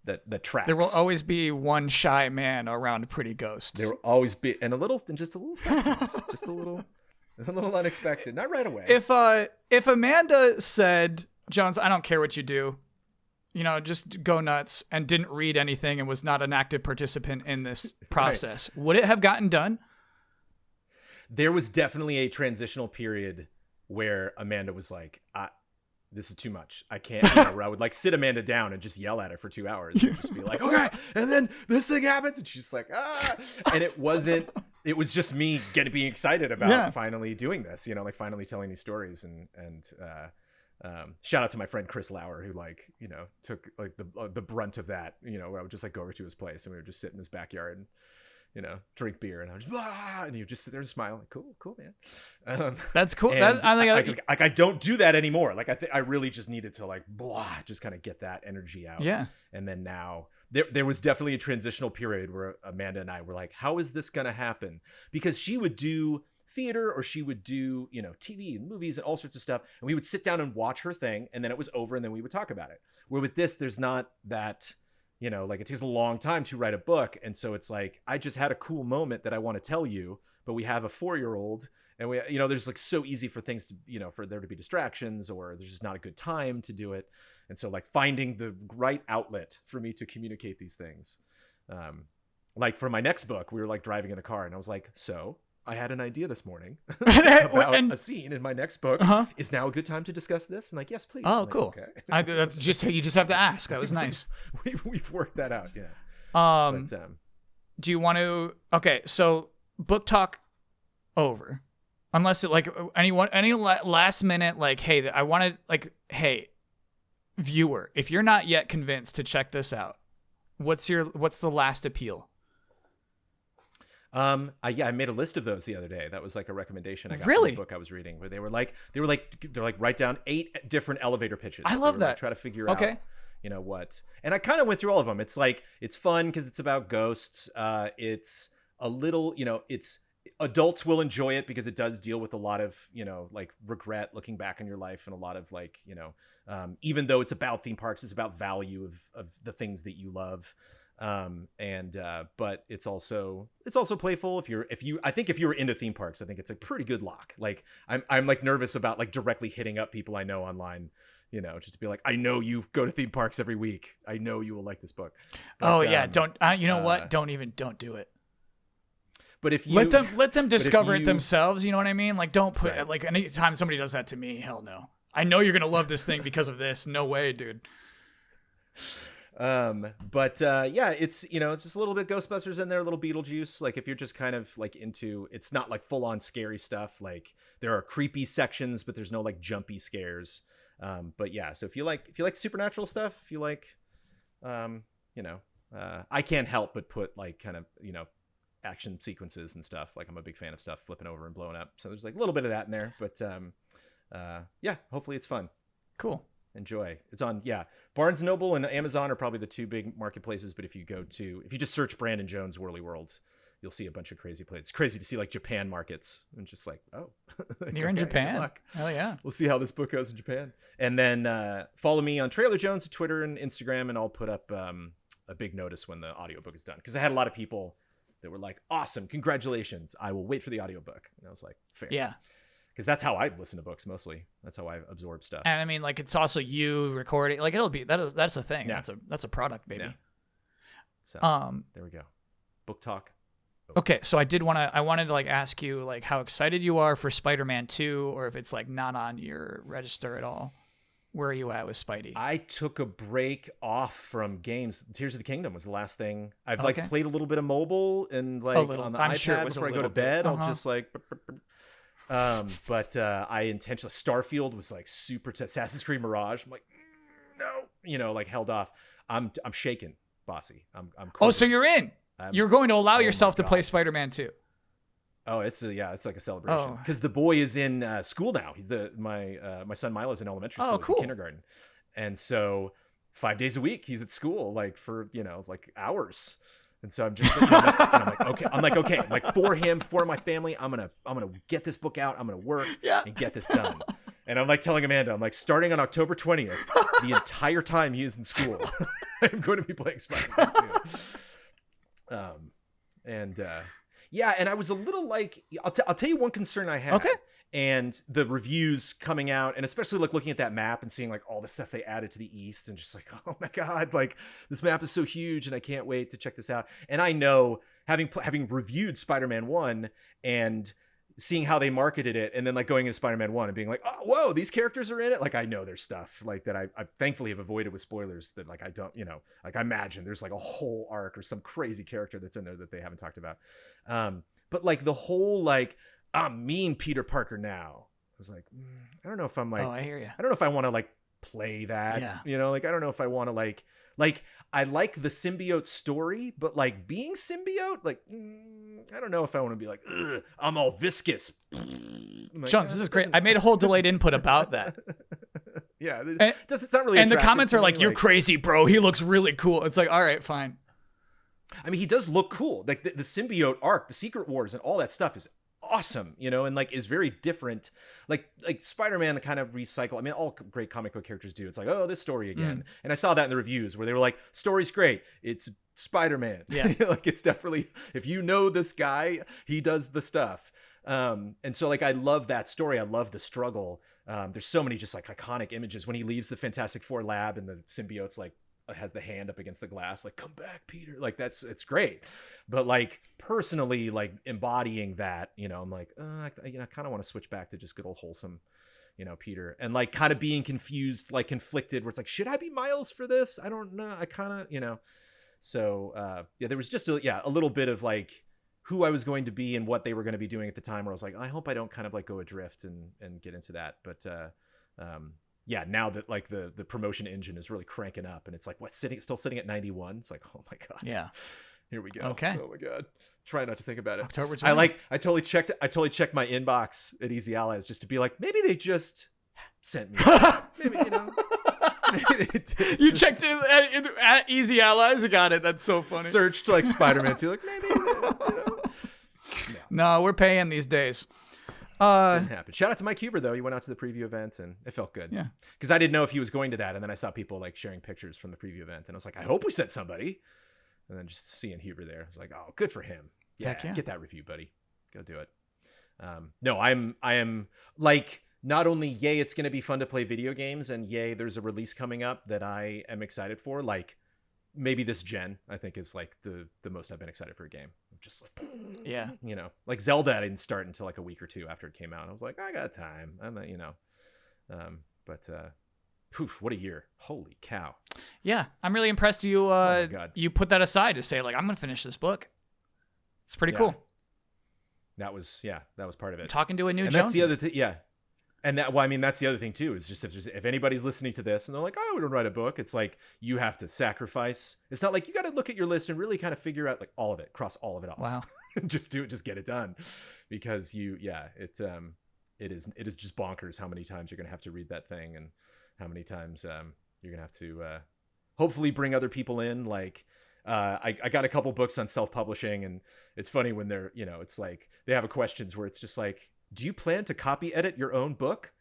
that tracks. There will always be one shy man around pretty ghosts. There will always be, and just a little sexiness, just a little unexpected, not right away. If Amanda said, Jones, I don't care what you do, just go nuts, and didn't read anything and was not an active participant in this process, right, would it have gotten done? There was definitely a transitional period where Amanda was like, this is too much. I can't, where I would like sit Amanda down and just yell at her for 2 hours and just be like, okay. And then this thing happens. And she's like, and it was just me being excited about finally doing this, like finally telling these stories and shout out to my friend Chris Lauer, who took like the brunt of that, where I would just like go over to his place and we would just sit in his backyard and, drink beer, and I was just, and you just sit there and smile, like, cool, man. That's cool. I don't do that anymore. Like I really just needed to like, just kind of get that energy out. Yeah. And then now there was definitely a transitional period where Amanda and I were like, how is this going to happen? Because she would do theater or she would do, TV and movies and all sorts of stuff. And we would sit down and watch her thing. And then it was over. And then we would talk about it. Where with this, there's not that, like it takes a long time to write a book. And so it's like, I just had a cool moment that I want to tell you, but we have a 4-year-old and we, there's like so easy for things to, for there to be distractions or there's just not a good time to do it. And so like finding the right outlet for me to communicate these things. Like for my next book, we were like driving in the car and I was like, so I had an idea this morning about a scene in my next book. Is now a good time to discuss this? I'm like, yes, please. Oh, like, cool. Okay. That's just, you just have to ask. That was nice. we've worked that out. Yeah. Do you want to, okay. So book talk over, unless it like any last minute, like, hey, I want to like, hey, viewer, if you're not yet convinced to check this out, what's the last appeal? I made a list of those the other day. That was like a recommendation I got from the book I was reading, where they're like write down 8 different elevator pitches. I love that. Like, try to figure out, what. And I kind of went through all of them. It's like, it's fun because it's about ghosts. It's a little, it's adults will enjoy it because it does deal with a lot of, like regret looking back on your life and a lot of like, even though it's about theme parks, it's about value of the things that you love. But it's also playful. I think if you were into theme parks, I think it's a pretty good lock. Like I'm like nervous about like directly hitting up people I know online, just to be like, I know you go to theme parks every week. I know you will like this book. But, don't, what? Don't do it. But if you let them discover it themselves, you know what I mean? Like don't put like anytime somebody does that to me, hell no. I know you're going to love this thing because of this. No way, dude. It's it's just a little bit Ghostbusters in there, a little Beetlejuice. Like if you're just kind of like into, it's not like full on scary stuff. Like there are creepy sections, but there's no like jumpy scares. So if you like supernatural stuff, if you like, I can't help but put like kind of, action sequences and stuff. Like I'm a big fan of stuff flipping over and blowing up. So there's like a little bit of that in there, but, hopefully it's fun. Cool. Enjoy. It's on, Barnes & Noble and Amazon are probably the 2 big marketplaces, but if you just search Brandon Jones Whirly World, you'll see a bunch of crazy places. It's crazy to see like Japan markets and just like, you're in Japan. Hell yeah. We'll see how this book goes in Japan. And then follow me on Trailer Jones, Twitter and Instagram, and I'll put up a big notice when the audiobook is done, because I had a lot of people that were like, awesome, congratulations, I will wait for the audiobook. And I was like, fair. Yeah. Because that's how I listen to books mostly. That's how I absorb stuff. And I mean, like, it's also you recording. Like, that's a thing. Yeah. That's a product, baby. Yeah. So there we go. Book talk. Okay, so I wanted to like ask you like how excited you are for Spider-Man 2, or if it's like not on your register at all. Where are you at with Spidey? I took a break off from games. Tears of the Kingdom was the last thing. I've like played a little bit of mobile and like on the iPad before I go to bed. I'll just like. I intentionally, Starfield was like super Assassin's Creed Mirage. I'm like, no, like held off. I'm shaking. bossy. I'm Oh, so you're in. You're going to allow yourself to play Spider-Man too. Oh, it's like a celebration because the boy is in school now. He's my son Milo's in elementary school. He's in kindergarten, and so 5 days a week he's at school, like for like hours. And so I'm just I'm like okay, like for him, for my family, I'm gonna get this book out. I'm gonna work and get this done. And I'm like telling Amanda, I'm like, starting on October 20th, the entire time he is in school, I'm going to be playing Spider-Man too. And I was a little like, I'll tell you one concern I had. Okay. And the reviews coming out, and especially like looking at that map and seeing like all the stuff they added to the east, and just like, oh my god, like this map is so huge, and I can't wait to check this out. And I know, having reviewed Spider-Man 1 and seeing how they marketed it, and then like going into Spider-Man 1 and being like, oh whoa, these characters are in it. Like I know there's stuff like that I thankfully have avoided with spoilers that like I don't, like I imagine there's like a whole arc or some crazy character that's in there that they haven't talked about. But like the whole like, I'm mean Peter Parker now. I was like, I don't know if I'm like, I hear you. I don't know if I want to like play that, like, I don't know if I want to like I like the symbiote story, but like being symbiote, like, I don't know if I want to be like, I'm all viscous. Like, Sean, this is great. I made a whole delayed input about that. Yeah. It's not really. And the comments are like, you're crazy, bro. He looks really cool. It's like, all right, fine. I mean, he does look cool. Like the symbiote arc, the Secret Wars and all that stuff is awesome, and like is very different. Like Spider-Man kind of recycle. I mean, all great comic book characters do. It's like, oh, this story again. And I saw that in the reviews where they were like, story's great. It's Spider-Man. Yeah. Like it's definitely, if you know this guy, he does the stuff. And so like, I love that story. I love the struggle. There's so many just like iconic images when he leaves the Fantastic Four lab and the symbiote's like, has the hand up against the glass, like, come back, Peter. Like it's great. But like personally, like embodying that, I'm like, I kind of want to switch back to just good old wholesome, Peter, and like kind of being confused, like conflicted, where it's like, should I be Miles for this? I don't know. I kind of, so there was just a little bit of like who I was going to be and what they were going to be doing at the time, where I was like, I hope I don't kind of like go adrift and get into that. But, now that like the promotion engine is really cranking up, and it's like, still sitting at 91. It's like, oh my God. Yeah. Here we go. Okay. Oh my God. Try not to think about it. October 20th. I totally checked my inbox at Easy Allies just to be like, maybe they just sent me. Maybe, maybe they did. You checked in at Easy Allies. I got it. That's so funny. Searched like Spider-Man 2. Like maybe, No, we're paying these days. Didn't happen. Shout out to Mike Huber though. He went out to the preview event and it felt good. Yeah. Because I didn't know if he was going to that, and then I saw people like sharing pictures from the preview event, and I was like, I hope we sent somebody. And then just seeing Huber there, I was like, oh, good for him. Yeah, get that review, buddy. Go do it. No, I am like, not only yay, it's going to be fun to play video games, and yay, there's a release coming up that I am excited for. Like maybe this gen, I think is like the most I've been excited for a game. Just like, yeah, like Zelda, I didn't start until like a week or two after it came out. I was like, I got time. I'm not, what a year. Holy cow. Yeah. I'm really impressed you, oh my God. You put that aside to say like, I'm going to finish this book. It's pretty cool. That was part of it. I'm talking to a new and Jones. That's the other thing. Yeah. And that's the other thing too, is just if anybody's listening to this and they're like, oh, we don't write a book. It's like, you have to sacrifice. It's not like you got to look at your list and really kind of figure out like all of it, cross all of it off. Wow. Just do it. Just get it done, because it is just bonkers how many times you're going to have to read that thing, and how many times you're going to have to hopefully bring other people in. Like I got a couple books on self-publishing, and it's funny when they're, it's like they have questions where it's just like, do you plan to copy edit your own book?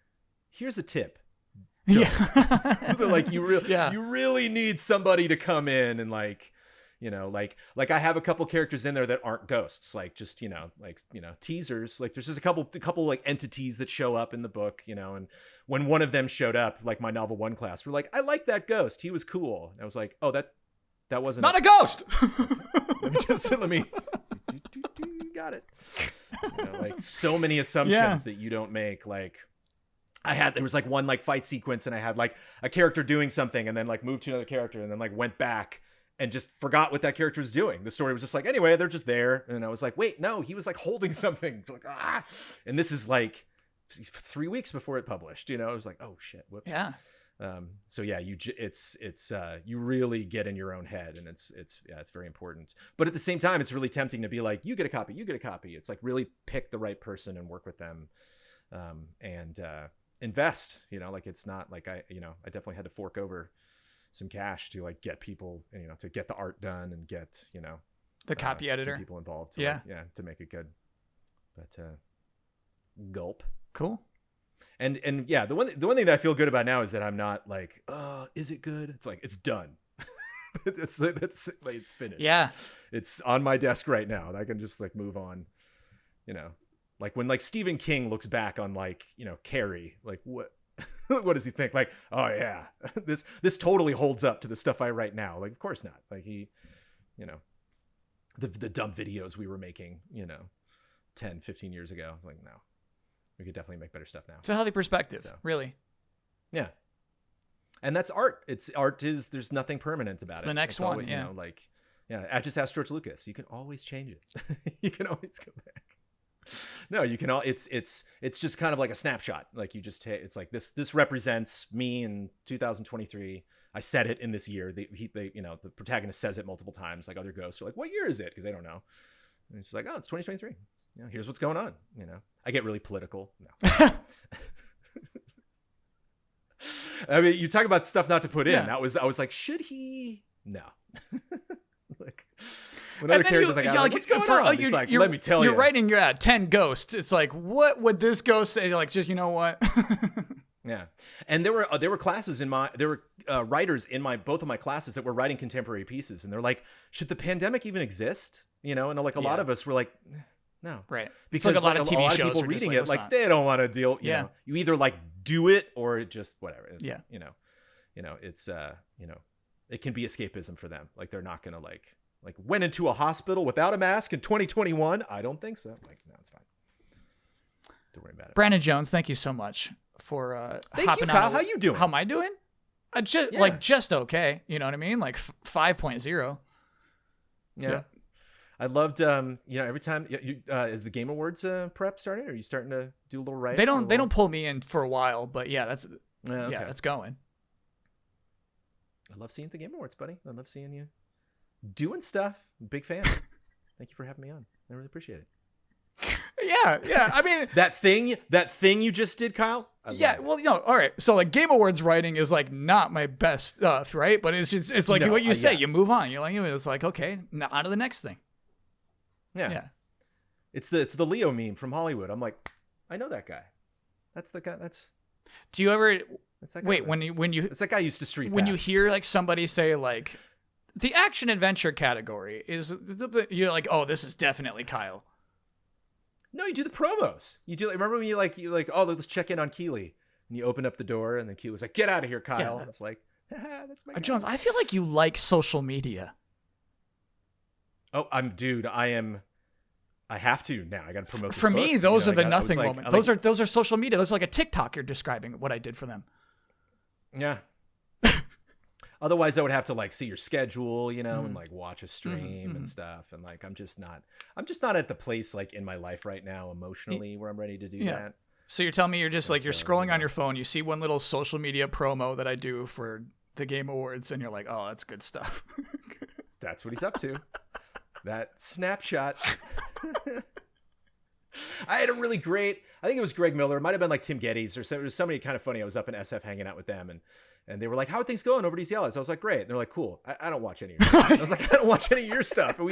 Here's a tip. Don't. Yeah. Like you really need somebody to come in and like, like I have a couple characters in there that aren't ghosts, like just, teasers. Like there's just a couple like entities that show up in the book, and when one of them showed up, like my novel 1 class, we're like, I like that ghost. He was cool. And I was like, oh, that wasn't not a ghost. let me got it. Like so many assumptions that you don't make. Like there was like one like fight sequence, and I had like a character doing something, and then like moved to another character, and then like went back and just forgot what that character was doing. The story was just like, anyway, they're just there. And I was like, wait, no, he was like holding something. Like, and this is like 3 weeks before it published, I was like, oh shit, whoops. Yeah. So yeah, you really get in your own head, and it's very important. But at the same time, it's really tempting to be like, you get a copy. It's like really pick the right person and work with them, and invest. Like it's not like I definitely had to fork over some cash to like get people, to get the art done and get the copy editor, some people involved. To to make it good. But gulp. Cool. And yeah, the one thing that I feel good about now is that I'm not like, is it good? It's like, it's done. it's finished. Yeah. It's on my desk right now. I can just like move on, like when like Stephen King looks back on like, Carrie, like what what does he think? Like, oh yeah, this totally holds up to the stuff I write now. Like, of course not. Like he, the dumb videos we were making, 10, 15 years ago. I was like, no. We could definitely make better stuff now. It's a healthy perspective, really. Yeah. And that's art. There's nothing permanent about it. It's the next one, always, I just asked George Lucas. You can always change it. You can always go back. No, you can it's just kind of like a snapshot. Like you just it's like this represents me in 2023. I said it in this year. The protagonist says it multiple times. Like other ghosts are like, what year is it? Because they don't know. And it's like, oh, it's 2023. Here's what's going on. I get really political. No. I mean, you talk about stuff not to put in. I was like, should he? No. Like when other characters what's going on? It's like, let me tell you. You're writing 10 ghosts. It's like, what would this ghost say? Like, just, you know what? Yeah. And there were classes writers in both of my classes that were writing contemporary pieces, and they're like, should the pandemic even exist? And like a lot of us were like, no, right? Because like a lot of TV shows people reading it, like they don't want to deal. You either like do it or it just whatever. It's, it's it can be escapism for them. Like they're not gonna like went into a hospital without a mask in 2021. I don't think so. Like no, it's fine. Don't worry about it. Brandon Jones, thank you so much for thank you, Kyle. How you doing? How am I doing? Just okay. You know what I mean? Like 5.0. Yeah. I loved, every time. Is the Game Awards prep starting? Are you starting to do a little writing? They don't pull me in for a while, but that's that's going. I love seeing the Game Awards, buddy. I love seeing you doing stuff. Big fan. Thank you for having me on. I really appreciate it. Yeah. I mean, that thing you just did, Kyle. All right. So like Game Awards writing is like not my best stuff, right? But it's like what you say. You move on. You're like, it's like, okay, now on to the next thing. Yeah. It's the Leo meme from Hollywood. I'm like, I know that guy. That's the guy. Do you ever wait when you? It's that guy used to street. When pass. you hear like somebody say like, the action adventure category is, you're like, oh, this is definitely Kyle. No, you do the promos. You do. Remember when you like, oh, let's check in on Keeley, and you open up the door, and then Keeley was like, "Get out of here, Kyle." Yeah, it's like, that's my guy. Jones. I feel like you like social media. Oh, I am. I have to now. I got to promote this for book. Me, those are the nothing moments. Those are social media. Those are like a TikTok. You're describing what I did for them. Yeah. Otherwise, I would have to like see your schedule, and like watch a stream and stuff. And like, I'm just not at the place like in my life right now emotionally where I'm ready to do that. So you're telling me you're just like, you're scrolling on your phone. You see one little social media promo that I do for the Game Awards, and you're like, oh, that's good stuff. That's what he's up to. That snapshot. I had a really great, I think it was Greg Miller. It might've been like Tim Geddes or it was somebody kind of funny. I was up in SF hanging out with them, and they were like, how are things going over at East Ellis? I was like, great. And they're like, cool. I don't watch any of your stuff. I was like, I don't watch any of your stuff. And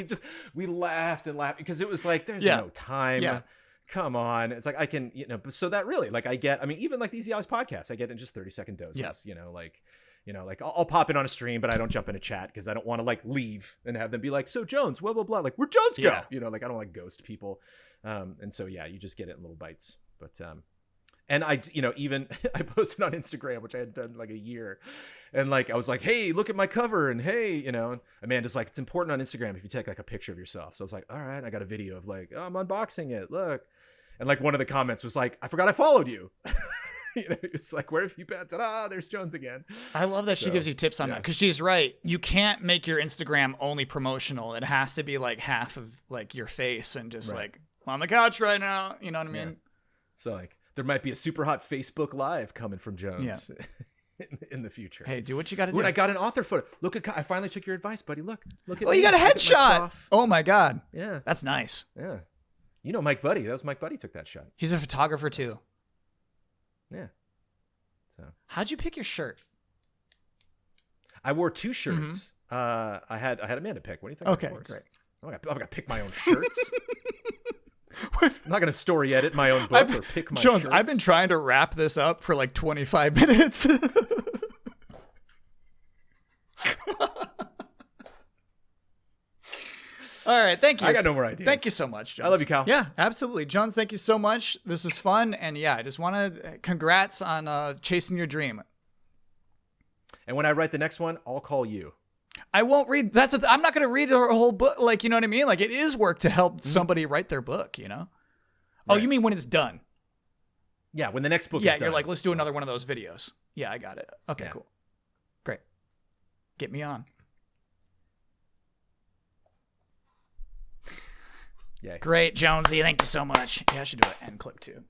we laughed and laughed because it was like, there's no time. Yeah. Come on. It's like, I can, so that really, like even like the Easy Ellis podcast, I get in just 30-second doses, like I'll pop in on a stream, but I don't jump in a chat because I don't want to like leave and have them be like, so Jones, blah, blah, blah. Like, where'd Jones go? Like I don't like ghost people. And so, you just get it in little bites, but, and I, even I posted on Instagram, which I had done like a year, and like I was like, hey, look at my cover, and hey, and Amanda's like, it's important on Instagram if you take like a picture of yourself. So I was like, all right, I got a video of like, oh, I'm unboxing it, look, and like one of the comments was like, I forgot I followed you. It's like, where have you been? Ta-da, there's Jones again. I love that she gives you tips on that because she's right. You can't make your Instagram only promotional. It has to be like half of like your face and just like on the couch right now. You know what I mean? So like, there might be a super hot Facebook Live coming from Jones. in the future. Hey, do what you got to Dude, do. I got an author photo. Look at I finally took your advice, buddy. Look at. Oh, you got a Look at my headshot. prof. Oh my God. Yeah. That's nice. Yeah. You know Mike Buddy. That was Mike Buddy took that shot. He's a photographer too. Yeah. So how'd you pick your shirt? I wore 2 shirts. I had a man to pick. What do you think? Okay, great. I'm gonna pick my own shirts. I'm not gonna story edit my own book or pick my Jones, shirts. I've been trying to wrap this up for like 25 minutes. All right, thank you. I got no more ideas. Thank you so much, Jones. I love you, Cal. Yeah, absolutely. Jones, thank you so much. This is fun. And yeah, I just want to congrats on chasing your dream. And when I write the next one, I'll call you. I won't read. I'm not going to read her whole book. Like, you know what I mean? Like, it is work to help somebody write their book, you know? Oh, Right. you mean when it's done? Yeah, when the next book is Yeah, done. you're like, let's do another one of those videos. Yeah, I got it. Okay, Yeah. cool. Great. Get me on. Yeah. Great, Jonesy. Thank you so much. Yeah, I should do an end clip too.